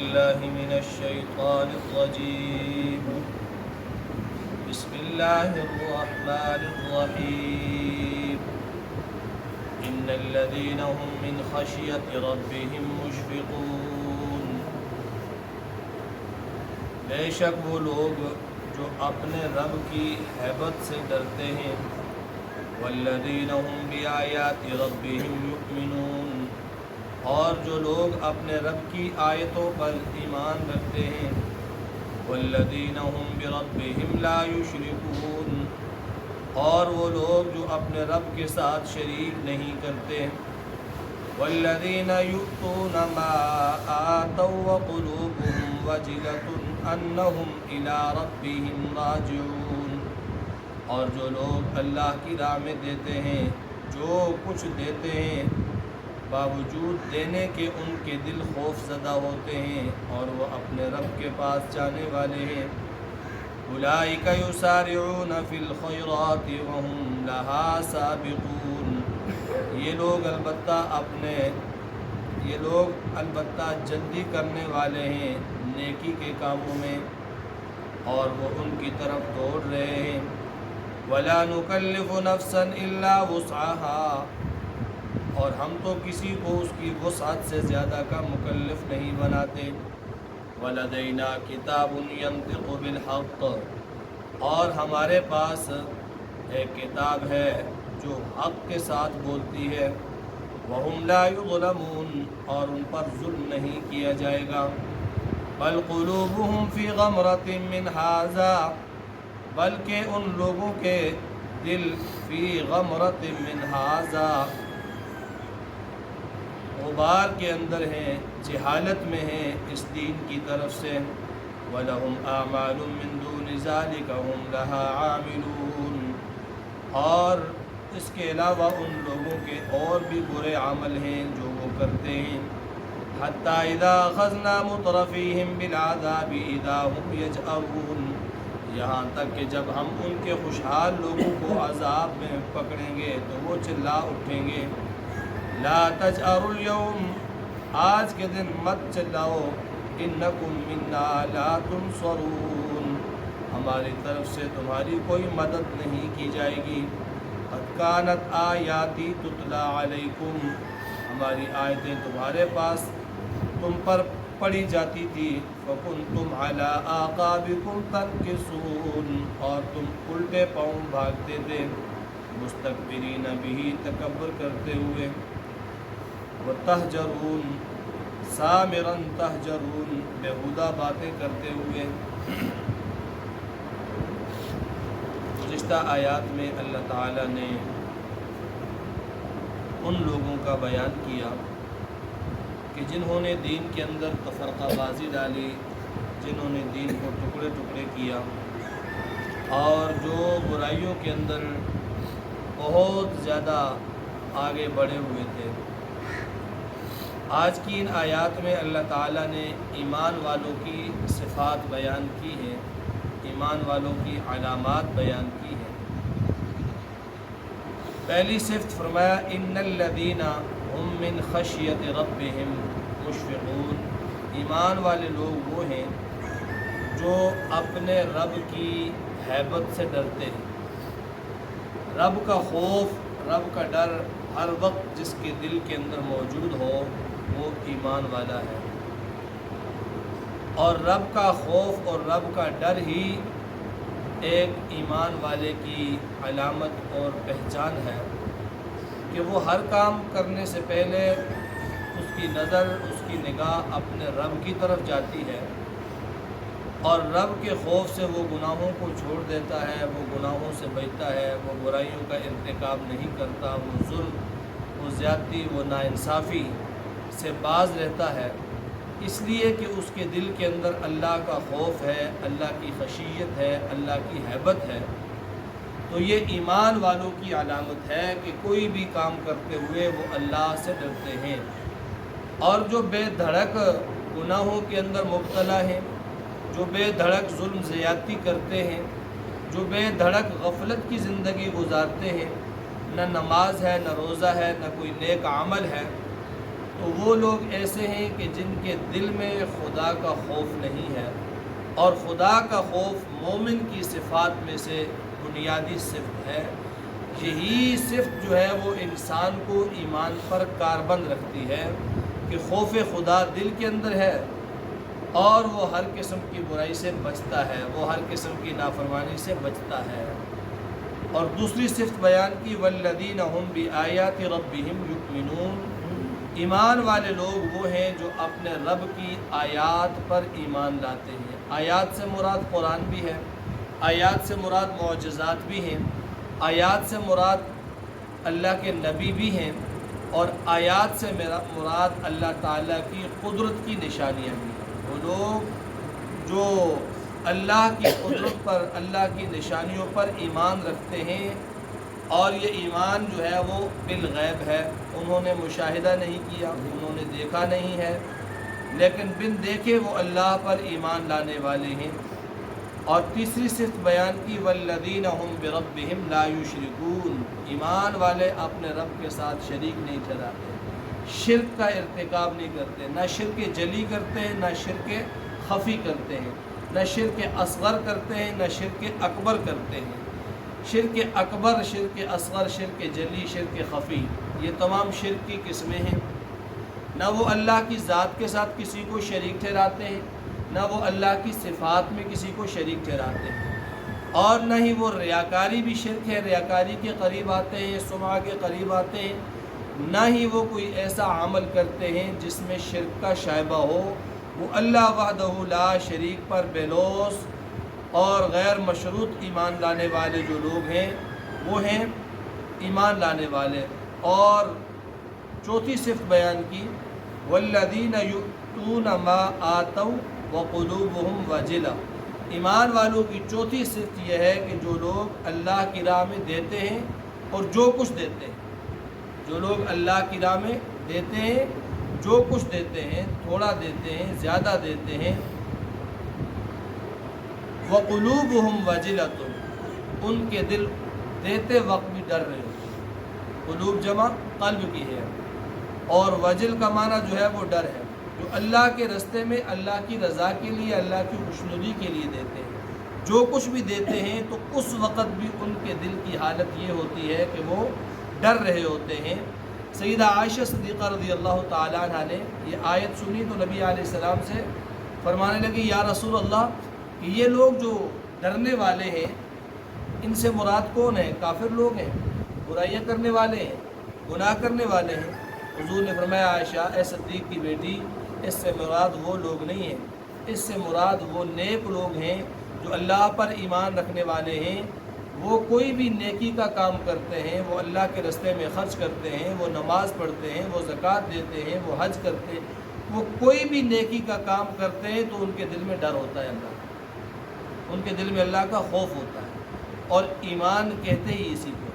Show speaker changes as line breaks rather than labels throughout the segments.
بالله من الشيطان الرجيم. بسم الله الرحمن الرحيم. إن الذين هم من خشية ربهم مشفقون. بے شک وہ لوگ جو اپنے رب کی ہیبت سے ڈرتے ہیں. والذین هم بآیات ربهم یؤمنون. اور جو لوگ اپنے رب کی آیتوں پر ایمان رکھتے ہیں. والذین هم بربهم لا یشرکون. اور وہ لوگ جو اپنے رب کے ساتھ شریک نہیں کرتے. والذین یؤتون ما آتوا وقلوبهم وجلة انہم الی ربهم راجعون. اور جو لوگ اللہ کی راہ میں دیتے ہیں جو کچھ دیتے ہیں باوجود دینے کے ان کے دل خوف زدہ ہوتے ہیں اور وہ اپنے رب کے پاس جانے والے ہیں. اولئک یسارعون فی الخیرات وهم لها سابقون. یہ لوگ البتہ جلدی کرنے والے ہیں نیکی کے کاموں میں اور وہ ان کی طرف دوڑ رہے ہیں. ولا نکلف نفسا الا وسعها. اور ہم تو کسی کو اس کی وسعت سے زیادہ کا مکلف نہیں بناتے. ولدینا کتاب ینطق بالحق. اور ہمارے پاس ایک کتاب ہے جو حق کے ساتھ بولتی ہے. وهم لا یظلمون. اور ان پر ظلم نہیں کیا جائے گا. بل قلوبهم فی غمرة من هذا. بلکہ ان لوگوں کے دل فی غمرة من هذا غبار کے اندر ہیں، جہالت میں ہیں اس دین کی طرف سے. وَلَهُمْ أَعْمَالٌ مِّن دُونِ ذَلِكَ هُمْ لَهَا عَامِلُونَ. اور اس کے علاوہ ان لوگوں کے اور بھی برے عمل ہیں جو وہ کرتے ہیں. حَتَّى إِذَا أَخَذْنَا مُتْرَفِيهِمْ بِالْعَذَابِ إِذَا هُمْ يَجْأَرُونَ. یہاں تک کہ جب ہم ان کے خوشحال لوگوں کو عذاب میں پکڑیں گے تو وہ چلا اٹھیں گے. لا تجأروا اليوم. آج کے دن مت چلاؤ. انکم منا لا تنصرون. ہماری طرف سے تمہاری کوئی مدد نہیں کی جائے گی. قد كانت آیاتی تتلی علیکم. ہماری آیتیں تمہارے پاس تم پر پڑھی جاتی تھی. فکنتم علی اعقابکم تنکصون. اور تم الٹے پاؤں بھاگتے تھے. مستکبرین بہ. تکبر کرتے ہوئے. وتہجرون سامرا تہجرون. بیہودہ باتیں کرتے ہوئے. گزشتہ آیات میں اللہ تعالیٰ نے ان لوگوں کا بیان کیا کہ جنہوں نے دین کے اندر تفرقہ بازی ڈالی، جنہوں نے دین کو ٹکڑے ٹکڑے کیا اور جو برائیوں کے اندر بہت زیادہ آگے بڑھے ہوئے تھے. آج کی ان آیات میں اللہ تعالیٰ نے ایمان والوں کی صفات بیان کی ہیں، ایمان والوں کی علامات بیان کی ہیں. پہلی صفت فرمایا ان الذین هم من خشیت ربهم مشفقون. ایمان والے لوگ وہ ہیں جو اپنے رب کی ہیبت سے ڈرتے ہیں. رب کا خوف، رب کا ڈر ہر وقت جس کے دل کے اندر موجود ہو وہ ایمان والا ہے. اور رب کا خوف اور رب کا ڈر ہی ایک ایمان والے کی علامت اور پہچان ہے کہ وہ ہر کام کرنے سے پہلے اس کی نظر، اس کی نگاہ اپنے رب کی طرف جاتی ہے اور رب کے خوف سے وہ گناہوں کو چھوڑ دیتا ہے، وہ گناہوں سے بچتا ہے، وہ برائیوں کا ارتکاب نہیں کرتا، وہ ظلم، وہ زیادتی، وہ ناانصافی سے باز رہتا ہے. اس لیے کہ اس کے دل کے اندر اللہ کا خوف ہے، اللہ کی خشیت ہے، اللہ کی ہیبت ہے. تو یہ ایمان والوں کی علامت ہے کہ کوئی بھی کام کرتے ہوئے وہ اللہ سے ڈرتے ہیں. اور جو بے دھڑک گناہوں کے اندر مبتلا ہیں، جو بے دھڑک ظلم زیادتی کرتے ہیں، جو بے دھڑک غفلت کی زندگی گزارتے ہیں، نہ نماز ہے، نہ روزہ ہے، نہ کوئی نیک عمل ہے، تو وہ لوگ ایسے ہیں کہ جن کے دل میں خدا کا خوف نہیں ہے، اور خدا کا خوف مومن کی صفات میں سے بنیادی صفت ہے۔ یہی صفت جو ہے وہ انسان کو ایمان پر کاربند رکھتی ہے کہ خوف خدا دل کے اندر ہے، اور وہ ہر قسم کی برائی سے بچتا ہے، وہ ہر قسم کی نافرمانی سے بچتا ہے۔ اور دوسری صفت بیان کی والذین هم بآیات ربهم یؤمنون، ایمان والے لوگ وہ ہیں جو اپنے رب کی آیات پر ایمان لاتے ہیں۔ آیات سے مراد قرآن بھی ہے، آیات سے مراد معجزات بھی ہیں، آیات سے مراد اللہ کے نبی بھی ہیں، اور آیات سے مراد اللہ تعالیٰ کی قدرت کی نشانیاں بھی ہیں۔ وہ لوگ جو اللہ کی قدرت پر، اللہ کی نشانیوں پر ایمان رکھتے ہیں، اور یہ ایمان جو ہے وہ بالغیب ہے، انہوں نے مشاہدہ نہیں کیا، انہوں نے دیکھا نہیں ہے، لیکن بن دیکھے وہ اللہ پر ایمان لانے والے ہیں۔ اور تیسری صفت بیان کی والذین هم بربهم لا یشرکون، ایمان والے اپنے رب کے ساتھ شریک نہیں ٹھہراتے، شرک کا ارتکاب نہیں کرتے، نہ شرک جلی کرتے ہیں، نہ شرک خفی کرتے ہیں، نہ شرک اصغر کرتے ہیں، نہ شرک اکبر کرتے ہیں۔ شرک اکبر، شرک اصغر، شرک جلی، شرک خفی، یہ تمام شرک کی قسمیں ہیں۔ نہ وہ اللہ کی ذات کے ساتھ کسی کو شریک ٹھہراتے ہیں، نہ وہ اللہ کی صفات میں کسی کو شریک ٹھہراتے ہیں، اور نہ ہی وہ ریاکاری بھی شرک ہے، ریاکاری کے قریب آتے ہیں، سمعہ کے قریب آتے ہیں، نہ ہی وہ کوئی ایسا عمل کرتے ہیں جس میں شرک کا شائبہ ہو۔ وہ اللہ وحدہ لا شریک پر بے لوث اور غیر مشروط ایمان لانے والے جو لوگ ہیں وہ ہیں ایمان لانے والے۔ اور چوتھی صفت بیان کی والذین یؤتون ما آتوا وقلوبهم وجلہ، ایمان والوں کی چوتھی صفت یہ ہے کہ جو لوگ اللہ کی راہ میں دیتے ہیں اور جو کچھ دیتے ہیں، جو لوگ اللہ کی راہ میں دیتے ہیں، جو کچھ دیتے ہیں، تھوڑا دیتے ہیں، زیادہ دیتے ہیں، وقلوبهم وجلۃ، ان کے دل دیتے وقت بھی ڈر رہے ہوتے ہیں۔ قلوب جمع قلب کی ہے، اور وجل کا معنی جو ہے وہ ڈر ہے، جو اللہ کے رستے میں اللہ کی رضا کے لیے، اللہ کی خوشنودی کے لیے دیتے ہیں، جو کچھ بھی دیتے ہیں تو اس وقت بھی ان کے دل کی حالت یہ ہوتی ہے کہ وہ ڈر رہے ہوتے ہیں۔ سیدہ عائشہ صدیقہ رضی اللہ تعالیٰ عنہ نے یہ آیت سنی تو نبی علیہ السلام سے فرمانے لگی یا رسول اللہ کہ یہ لوگ جو ڈرنے والے ہیں ان سے مراد کون ہیں؟ کافر لوگ ہیں، برائیاں کرنے والے ہیں، گناہ کرنے والے ہیں؟ حضور نے فرمایا عائشہ اے صدیق کی بیٹی، اس سے مراد وہ لوگ نہیں ہیں، اس سے مراد وہ نیک لوگ ہیں جو اللہ پر ایمان رکھنے والے ہیں، وہ کوئی بھی نیکی کا کام کرتے ہیں، وہ اللہ کے راستے میں خرچ کرتے ہیں، وہ نماز پڑھتے ہیں، وہ زکوٰۃ دیتے ہیں، وہ حج کرتے ہیں، وہ کوئی بھی نیکی کا کام کرتے ہیں تو ان کے دل میں ڈر ہوتا ہے، اللہ ان کے دل میں اللہ کا خوف ہوتا ہے۔ اور ایمان کہتے ہی اسی کو،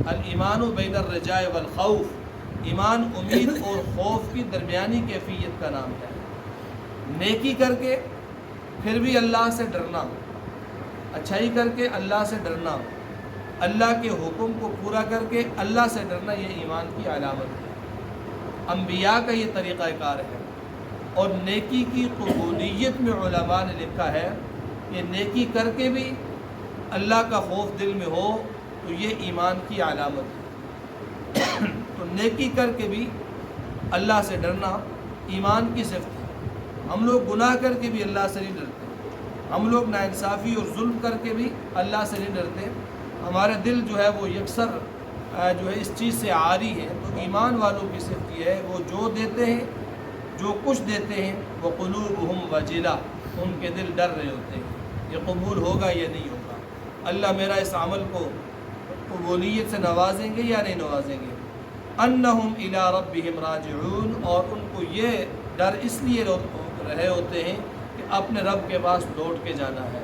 الایمان بین الرجاء والخوف، ایمان امید اور خوف کی درمیانی کیفیت کا نام ہے۔ نیکی کر کے پھر بھی اللہ سے ڈرنا، اچھائی کر کے اللہ سے ڈرنا، اللہ کے حکم کو پورا کر کے اللہ سے ڈرنا، یہ ایمان کی علامت ہے۔ انبیاء کا یہ طریقہ کار ہے۔ اور نیکی کی قبولیت میں علماء نے لکھا ہے کہ نیکی کر کے بھی اللہ کا خوف دل میں ہو تو یہ ایمان کی علامت ہے۔ تو نیکی کر کے بھی اللہ سے ڈرنا ایمان کی صفت ہے۔ ہم لوگ گناہ کر کے بھی اللہ سے نہیں ڈرتے، ہم لوگ ناانصافی اور ظلم کر کے بھی اللہ سے نہیں ڈرتے، ہمارے دل جو ہے وہ یکسر جو ہے اس چیز سے عاری ہے۔ تو ایمان والوں کی صفت یہ ہے وہ جو دیتے ہیں، جو کچھ دیتے ہیں، وہ قلوبہم وجلہ، ان کے دل ڈر رہے ہوتے ہیں یہ قبول ہوگا یا نہیں ہوگا، اللہ میرا اس عمل کو قبولیت سے نوازیں گے یا نہیں نوازیں گے۔ انہم الی ربہم راجعون، اور ان کو یہ ڈر اس لیے رہے ہوتے ہیں کہ اپنے رب کے پاس لوٹ کے جانا ہے۔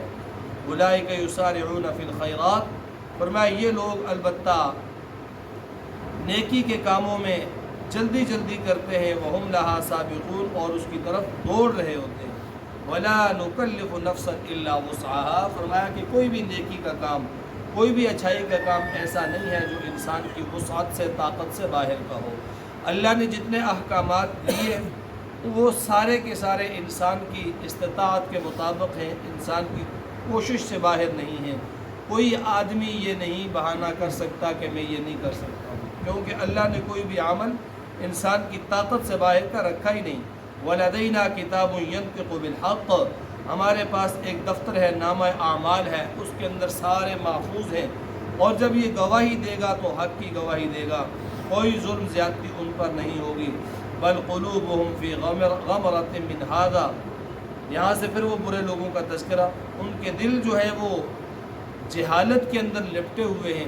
اولئک یسارعون فی الخیرات، فرمایا یہ لوگ البتہ نیکی کے کاموں میں جلدی جلدی کرتے ہیں، وہم لہا سابقون، اور اس کی طرف دوڑ رہے ہوتے ہیں۔ ولا نکلف نفسا الا وسعها، فرمایا کہ کوئی بھی نیکی کا کام، کوئی بھی اچھائی کا کام ایسا نہیں ہے جو انسان کی وسعت سے، طاقت سے باہر کا ہو۔ اللہ نے جتنے احکامات دیے وہ سارے کے سارے انسان کی استطاعت کے مطابق ہیں، انسان کی کوشش سے باہر نہیں ہیں۔ کوئی آدمی یہ نہیں بہانہ کر سکتا کہ میں یہ نہیں کر سکتا ہوں، کیونکہ اللہ نے کوئی بھی عمل انسان کی طاقت سے باہر کا رکھا ہی نہیں۔ وَلَدَيْنَا كِتَابٌ يَنطِقُ بِالْحَقِّ، ہمارے پاس ایک دفتر ہے، نامہ اعمال ہے، اس کے اندر سارے محفوظ ہیں، اور جب یہ گواہی دے گا تو حق کی گواہی دے گا، کوئی ظلم زیادتی ان پر نہیں ہوگی۔ بل قلوبهم فی غمرۃ من ھذا، یہاں سے پھر وہ برے لوگوں کا تذکرہ، ان کے دل جو ہے وہ جہالت کے اندر لپٹے ہوئے ہیں۔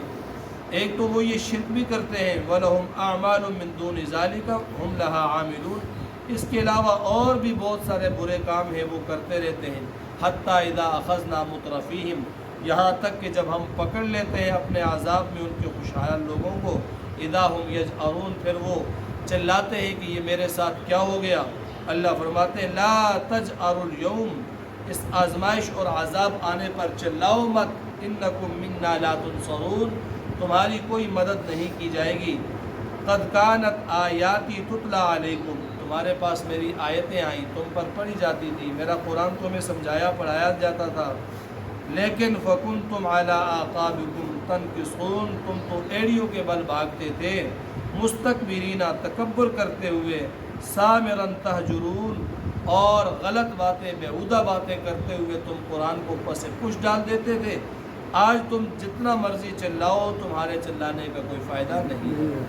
ایک تو وہ یہ شرک بھی کرتے ہیں، وَلَهُمْ أَعْمَالٌ مِّن دُونِ ذَلِكَ هُمْ لَهَا عَامِلُونَ، اس کے علاوہ اور بھی بہت سارے برے کام ہیں وہ کرتے رہتے ہیں۔ حَتَّى إِذَا أَخَذْنَا مُتْرَفِيهِمْ، یہاں تک کہ جب ہم پکڑ لیتے ہیں اپنے عذاب میں ان کے خوشحال لوگوں کو، اِذَا هُمْ يَجْأَرُونَ، پھر وہ چلاتے ہیں کہ یہ میرے ساتھ کیا ہو گیا۔ اللہ فرماتے ہیں لا تجأروا اليوم، اس آزمائش اور عذاب آنے پر چلاؤ مت، انکم منا لا تنصرون، تمہاری کوئی مدد نہیں کی جائے گی۔ قد کانت آیاتی تتلی علیکم، تمہارے پاس میری آیتیں آئیں، تم پر پڑھی جاتی تھی، میرا قرآن تمہیں سمجھایا پڑھایا جاتا تھا، لیکن فکنتم علی اعقابکم تنکصون، تم تو ایڑیوں کے بل بھاگتے تھے، مستکبرین، تکبر کرتے ہوئے، سامرن تہجرون، اور غلط باتیں بیہودہ باتیں کرتے ہوئے تم قرآن کو پس پش ڈال دیتے تھے۔ آج تم جتنا مرضی چلاؤ، تمہارے چلانے کا کوئی فائدہ نہیں ہے۔